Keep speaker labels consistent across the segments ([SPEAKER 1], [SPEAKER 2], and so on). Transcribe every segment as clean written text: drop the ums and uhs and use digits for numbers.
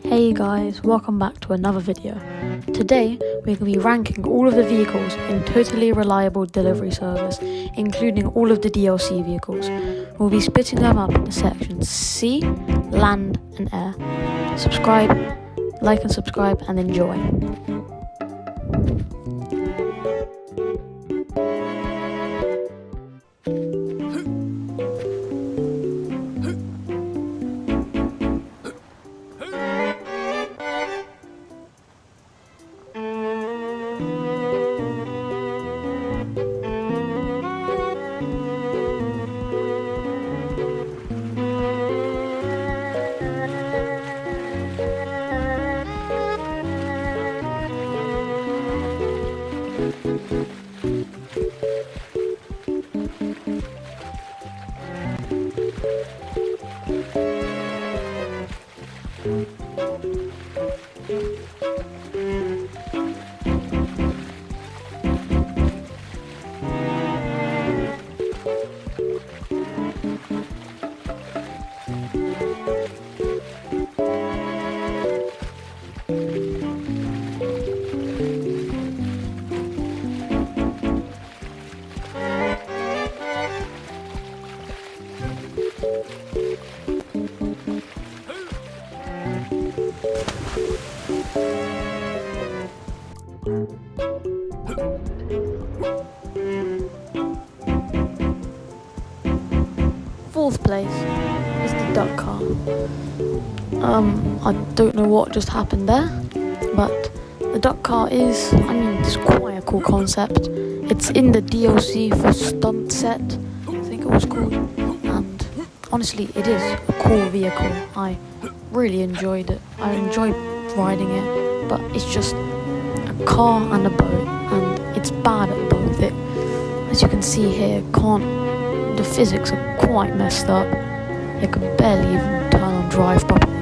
[SPEAKER 1] Hey guys, welcome back to another video. Today we're going to be ranking all of the vehicles in Totally Reliable Delivery Service, including all of the DLC vehicles. We'll be splitting them up into sections Sea, Land and Air. Subscribe, like and subscribe and enjoy. Fourth place is the duck car. I don't know what just happened there, but the duck car is, it's quite a cool concept. It's in the DLC for Stunt Set, I think it was called, and honestly it is a cool vehicle. I really enjoyed it. I enjoyed riding it, but it's just a car and a boat, and it's bad at both. It, as you can see here, the physics are quite messed up. It can barely even turn on drive properly,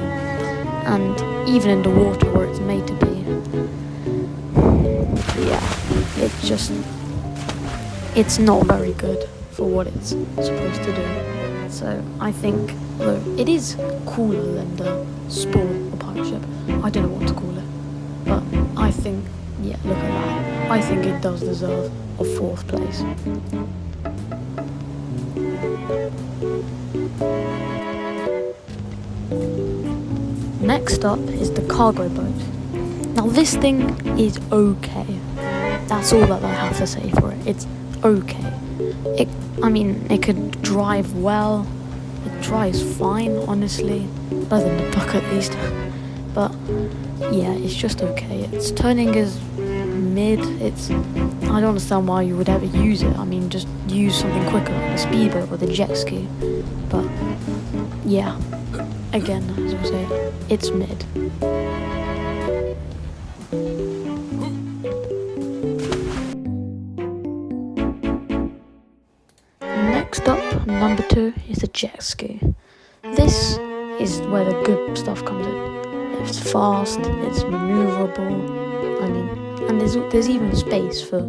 [SPEAKER 1] and even in the water where it's made to be, it's not very good for what it's supposed to do. So I think, though it is cooler than the Sport or Pirate Ship, I don't know what to call it, but I think, look at that. I think it does deserve a fourth place. Next up is the cargo boat. Now this thing is okay. That's all that I have to say for it. It's okay. It could drive well. It drives fine, honestly. Better than the Buck at least. But yeah, it's just okay. Its turning is mid. I don't understand why you would ever use it. Just use something quicker like a speedboat or the jet ski. But yeah, again, as I say, it's mid. Next up, number 2 is the jet ski. This is where the good stuff comes in. It's fast, it's maneuverable, and there's even space for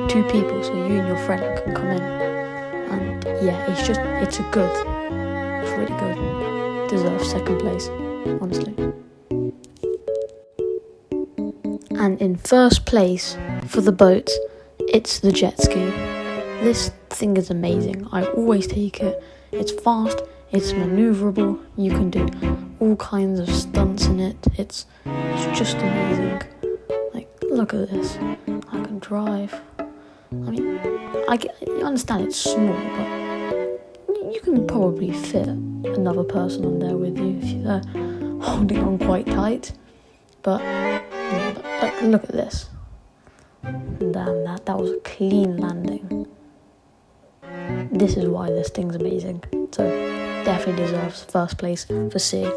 [SPEAKER 1] 2 people, so you and your friend can come in. And yeah, it's really good. Deserves second place, honestly. And in first place for the boat, it's the jet ski. This thing is amazing. I always take it. It's fast, it's maneuverable, you can do all kinds of stunts in it. It's just amazing. Look at this. I can drive. You understand it's small, but you can probably fit another person on there with you if they're holding on quite tight. But look at this. Damn, that was a clean landing. This is why this thing's amazing. So definitely deserves first place for C.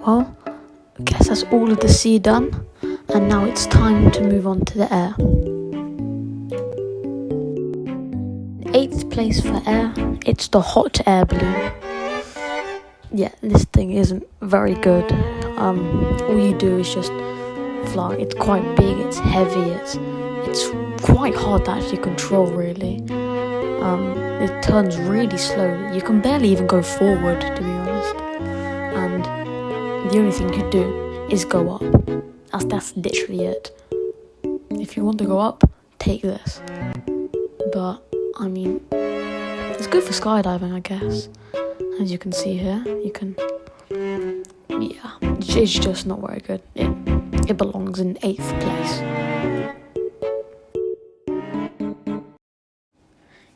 [SPEAKER 1] Well, I guess that's all of the sea done, and now it's time to move on to the air. 8th place for air, it's the hot air balloon. Yeah, this thing isn't very good. All you do is just fly. It's quite big, it's heavy, it's quite hard to actually control, really. It turns really slowly. You can barely even go forward, to be honest. And the only thing you do is go up. That's literally it. If you want to go up, take this. But, I mean, it's good for skydiving, I guess. As you can see here, yeah, it's just not very good. It belongs in 8th place.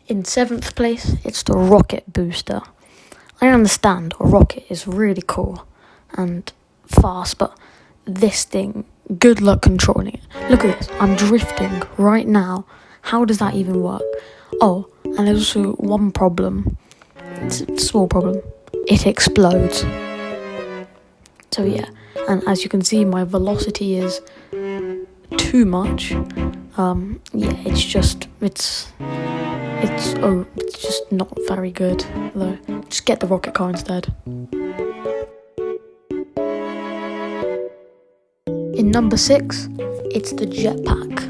[SPEAKER 1] In 7th place, it's the rocket booster. I understand a rocket is really cool and fast, but this thing, good luck controlling it. Look at this, I'm drifting right now. How does that even work? Oh, and there's also one problem. It's a small problem. It explodes. So yeah, and as you can see, my velocity is too much. Yeah, it's just not very good, though. Just get the rocket car instead. In number 6, it's the jetpack.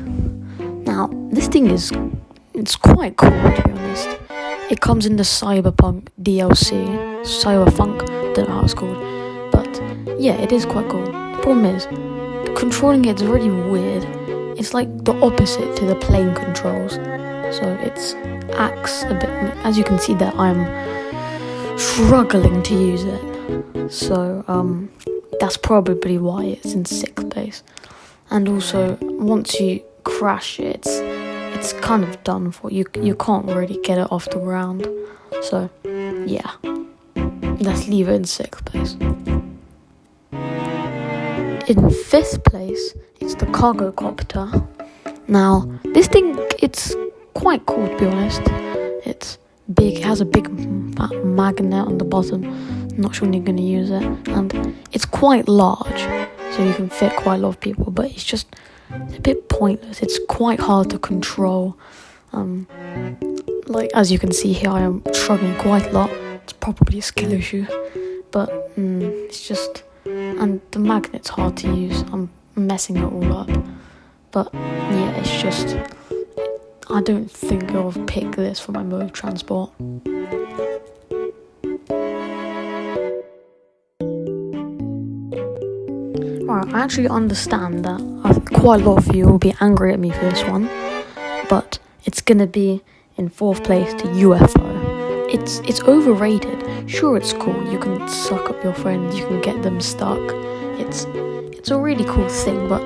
[SPEAKER 1] Now, this thing it's quite cool, to be honest. It comes in the Cyberpunk DLC, Cyberpunk, don't know how it's called, but yeah, it is quite cool. The problem is, controlling it's really weird. It's like the opposite to the plane controls. So it acts a bit, as you can see there, I'm struggling to use it. So that's probably why it's in 6th place. And also, once you crash it, it's kind of done for. You can't really get it off the ground. So yeah, let's leave it in 6th place. In 5th place, it's the cargo copter. Now, this thing, it's quite cool, to be honest. It's big, it has a big magnet on the bottom. I'm not sure when you're going to use it. And it's quite large, so you can fit quite a lot of people, but it's a bit pointless. It's quite hard to control. Like, as you can see here, I am struggling quite a lot. It's probably a skill issue, but it's just... And the magnet's hard to use. I'm messing it all up. But yeah, it's just... I don't think I'll pick this for my mode of transport. Alright, I actually understand that quite a lot of you will be angry at me for this one, but it's gonna be in 4th place, the UFO. It's overrated. Sure, it's cool. You can suck up your friends. You can get them stuck. It's a really cool thing, but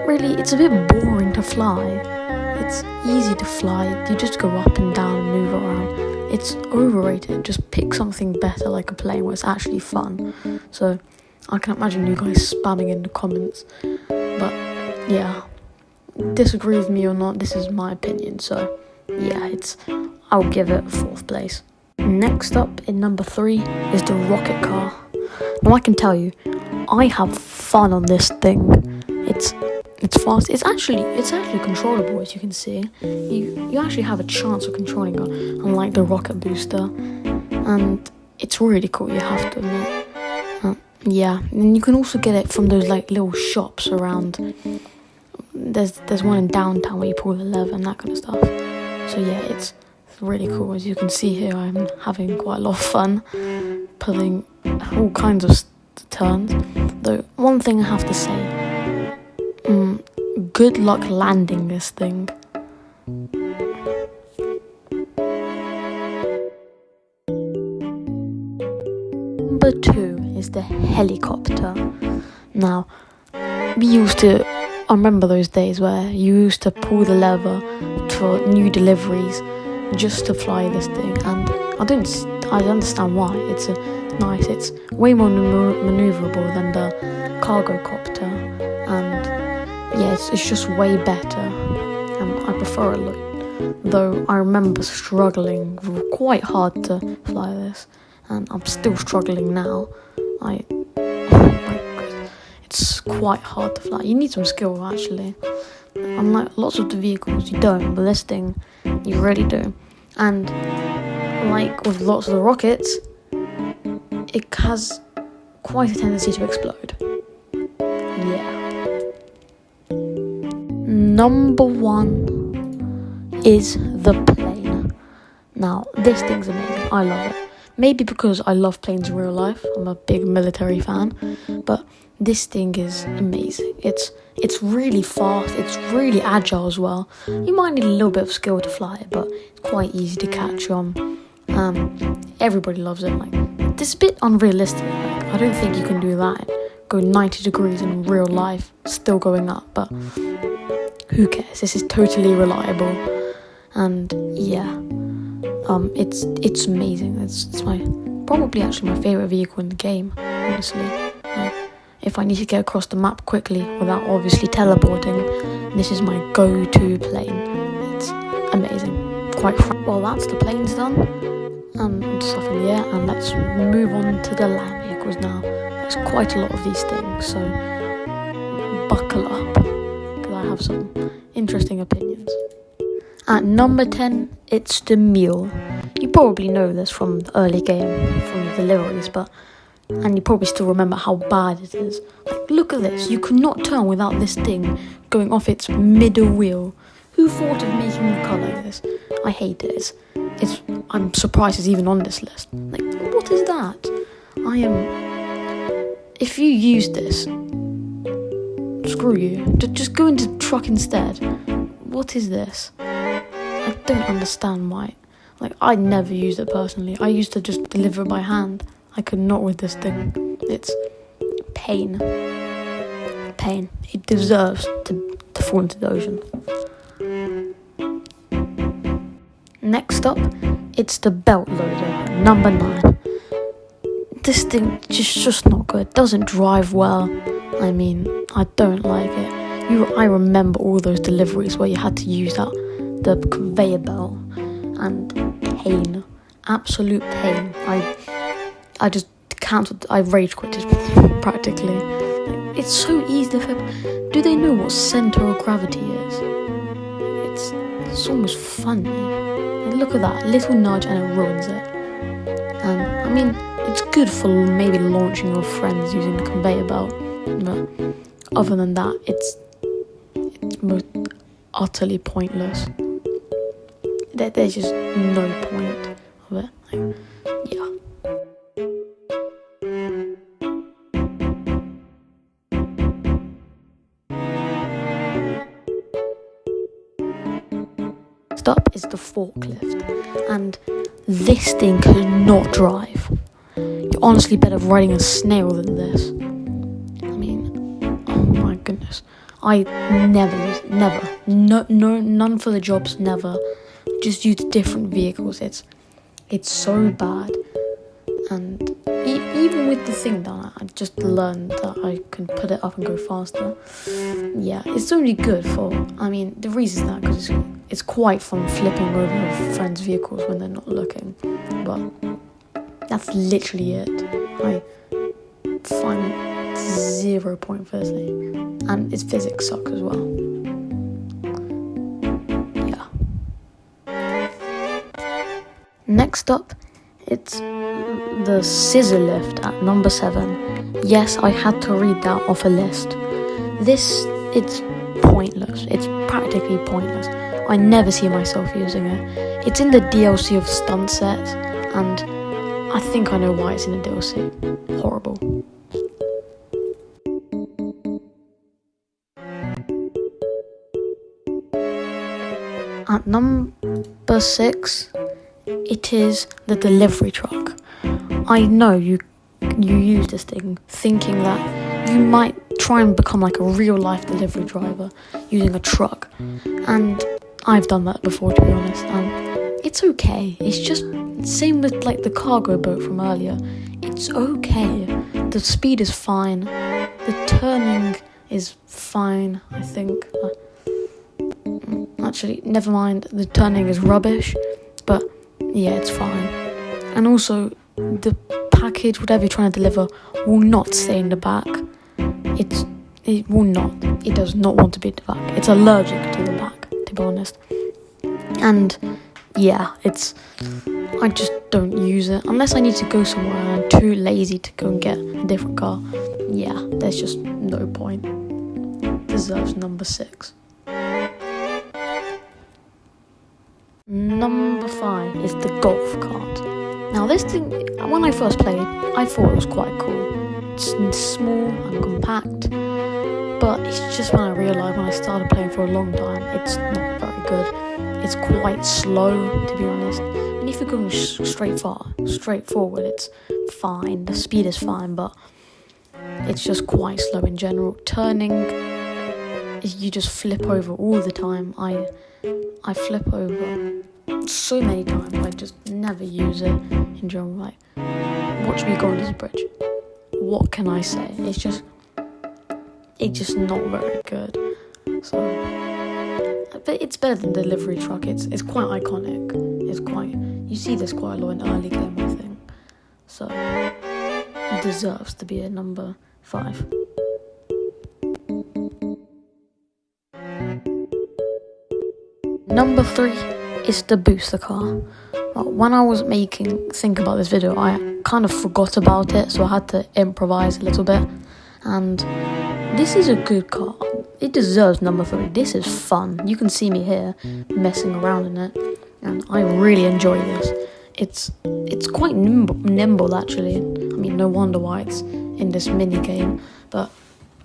[SPEAKER 1] really, it's a bit boring to fly. It's easy to fly. You just go up and down and move around. It's overrated. Just pick something better, like a plane, where it's actually fun. So I can imagine you guys spamming in the comments. But yeah, disagree with me or not, this is my opinion. So yeah, I'll give it 4th place. Next up, in number 3, is the rocket car. Now I can tell you, I have fun on this thing. It's fast. It's actually controllable, as you can see. You actually have a chance of controlling it, unlike the rocket booster. And it's really cool, you have to admit. Yeah, and you can also get it from those like little shops around. There's one in downtown where you pull the lever and that kind of stuff. So yeah, it's really cool. As you can see here, I'm having quite a lot of fun pulling all kinds of turns. Though one thing I have to say, good luck landing this thing. Number 2 is the helicopter. Now, I remember those days where you used to pull the lever for new deliveries just to fly this thing, and I understand why. It's nice. It's way more maneuverable than the cargo copter, and yeah, it's just way better, and I prefer it a lot. Though I remember struggling quite hard to fly this, and I'm still struggling now. It's quite hard to fly. You need some skill, actually. Unlike lots of the vehicles, you don't, but this thing, you really do. And like with lots of the rockets, it has quite a tendency to explode. Yeah. number 1 is the plane. Now, this thing's amazing. I love it. Maybe because I love planes in real life. I'm a big military fan. But this thing is amazing. It's really fast. It's really agile as well. You might need a little bit of skill to fly it, but it's quite easy to catch on. Everybody loves it. Like, this is a bit unrealistic. Like, I don't think you can do that. Go 90 degrees in real life, still going up. But who cares? This is totally reliable. And yeah. It's amazing. It's probably actually my favourite vehicle in the game, honestly. If I need to get across the map quickly without obviously teleporting, this is my go-to plane. It's amazing. Well, that's the planes done, and stuff in the air, and let's move on to the land vehicles now. There's quite a lot of these things, so buckle up, because I have some interesting opinions. At number 10, it's the mule. You probably know this from the early game, from the deliveries, and you probably still remember how bad it is. Like, look at this. You could not turn without this thing going off its middle wheel. Who thought of making the car like this? I hate it. I'm surprised it's even on this list. Like, what is that? If you use this, screw you. Just go into truck instead. What is this? I don't understand why. Like, I never used it personally. I used to just deliver it by hand. I could not with this thing. It's pain. Pain. It deserves to fall into the ocean. Next up, it's the belt loader, number 9. This thing just not good. Doesn't drive well. I mean, I don't like it. I remember all those deliveries where you had to use the conveyor belt, and pain, absolute pain. I just cancelled. I rage quitted practically. It's so easy to flip. Do they know what center of gravity is? It's almost funny. Look at that little nudge and it ruins it. I mean, it's good for maybe launching your friends using the conveyor belt, but other than that, it's most utterly pointless. There's just no point of it. Like, yeah. Next up is the forklift, and this thing could not drive. You're honestly better riding a snail than this. I mean, oh my goodness. I never use it, never. No, none for the jobs, never. Just use different vehicles. It's so bad. And even with the thing done, I just learned that I can put it up and go faster. Yeah, it's only good for, I mean, the reason is that because it's quite fun flipping over your friends' vehicles when they're not looking. But that's literally it. I find 0 point for this thing. And its physics sucks as well. Yeah. Next up, it's the scissor lift at number 7. Yes, I had to read that off a list. It's pointless. It's practically pointless. I never see myself using it. It's in the DLC of Stunt Set, and I think I know why it's in the DLC. Horrible. At number 6, it is the delivery truck. I know you use this thing thinking that you might try and become like a real life delivery driver using a truck, and I've done that before, to be honest, and it's okay. It's just same with like the cargo boat from earlier. It's okay. The speed is fine. The turning is fine, I think. Actually, never mind. The turning is rubbish, but yeah, it's fine. And also, the package, whatever you're trying to deliver, will not stay in the back. It will not. It does not want to be in the back. It's allergic to the back, to be honest. And yeah, I just don't use it unless I need to go somewhere and I'm too lazy to go and get a different car. Yeah, there's just no point. Deserves number 6. number 5 is the golf cart. Now this thing, when I first played, I thought it was quite cool. It's small and compact, but it's just when I realised when I started playing for a long time, it's not very good. It's quite slow, to be honest. And if you're going straight forward, it's fine. The speed is fine, but it's just quite slow in general. Turning, you just flip over all the time. I flip over so many times. I just never use it in general. Like, watch me go on this bridge. What can I say? It's just not very good. So, but it's better than delivery truck. It's quite iconic. You see this quite a lot in early game, I think. So it deserves to be a number 5. Number 3 is the booster car. Well, when I was think about this video, I kind of forgot about it, so I had to improvise a little bit. And this is a good car. It deserves number 3. This is fun. You can see me here messing around in it, and I really enjoy this. It's quite nimble actually. I mean, no wonder why it's in this mini game, but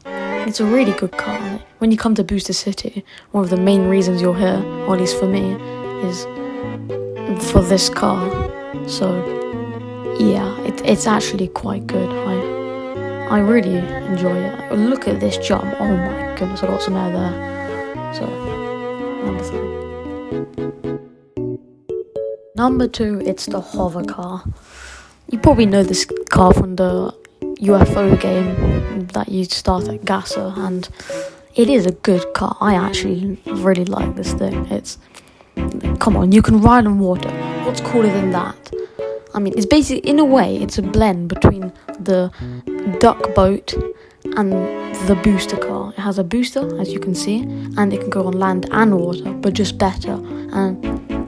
[SPEAKER 1] it's a really good car. When you come to Booster City, one of the main reasons you're here, or at least for me, is for this car. So yeah, it's actually quite good. I really enjoy it. Look at this jump. Oh my goodness, I got some air there. So, number 3. Number 2, it's the hover car. You probably know this car from the UFO game that you start at Gaza, and it is a good car. I actually really like this thing. Come on, you can ride on water. What's cooler than that? I mean, it's basically, in a way, it's a blend between the duck boat and the booster car. It has a booster, as you can see, and it can go on land and water, but just better. And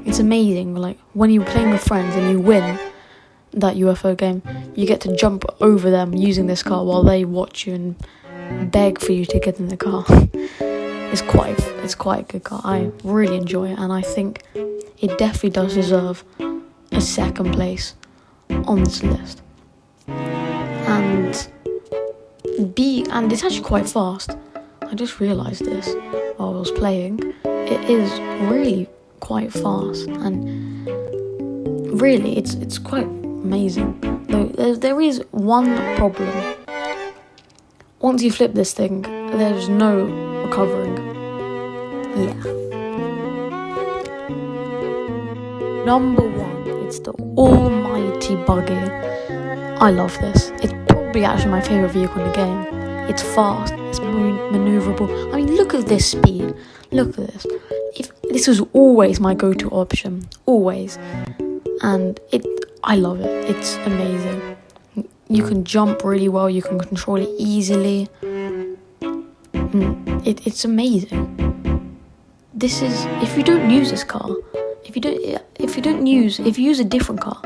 [SPEAKER 1] it's amazing. Like, when you're playing with friends and you win that UFO game, you get to jump over them using this car while they watch you and beg for you to get in the car. It's quite a good car. I really enjoy it, and I think it definitely does deserve a second place on this list. And it's actually quite fast. I just realised this while I was playing. It is really quite fast, and really it's quite amazing. Though there is one problem. Once you flip this thing, there's no recovering. Yeah. Number 1, it's the almighty buggy. I love this. It's probably actually my favourite vehicle in the game. It's fast, it's manoeuvrable. I mean, look at this speed. Look at this. This was always my go-to option. Always. And I love it. It's amazing. You can jump really well. You can control it easily. It's amazing. This is, if you don't use this car, if you use a different car,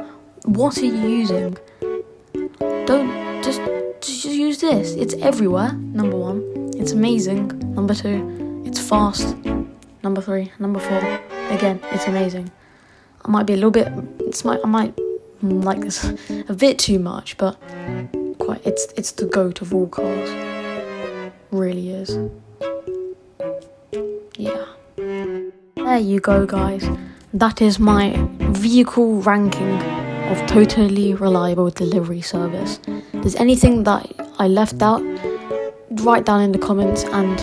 [SPEAKER 1] what are you using? Don't just use this. It's everywhere. Number 1, it's amazing. Number 2, it's fast. Number 3, number 4, again, it's amazing. I might be a little bit, I might like this a bit too much, but it's the goat of all cars. Really is. Yeah. There you go, guys. That is my vehicle ranking of totally reliable delivery service. If there's anything that I left out, write down in the comments, and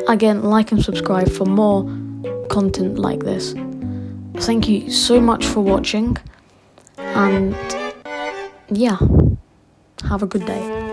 [SPEAKER 1] again, like and subscribe for more content like this. Thank you so much for watching, and yeah, have a good day.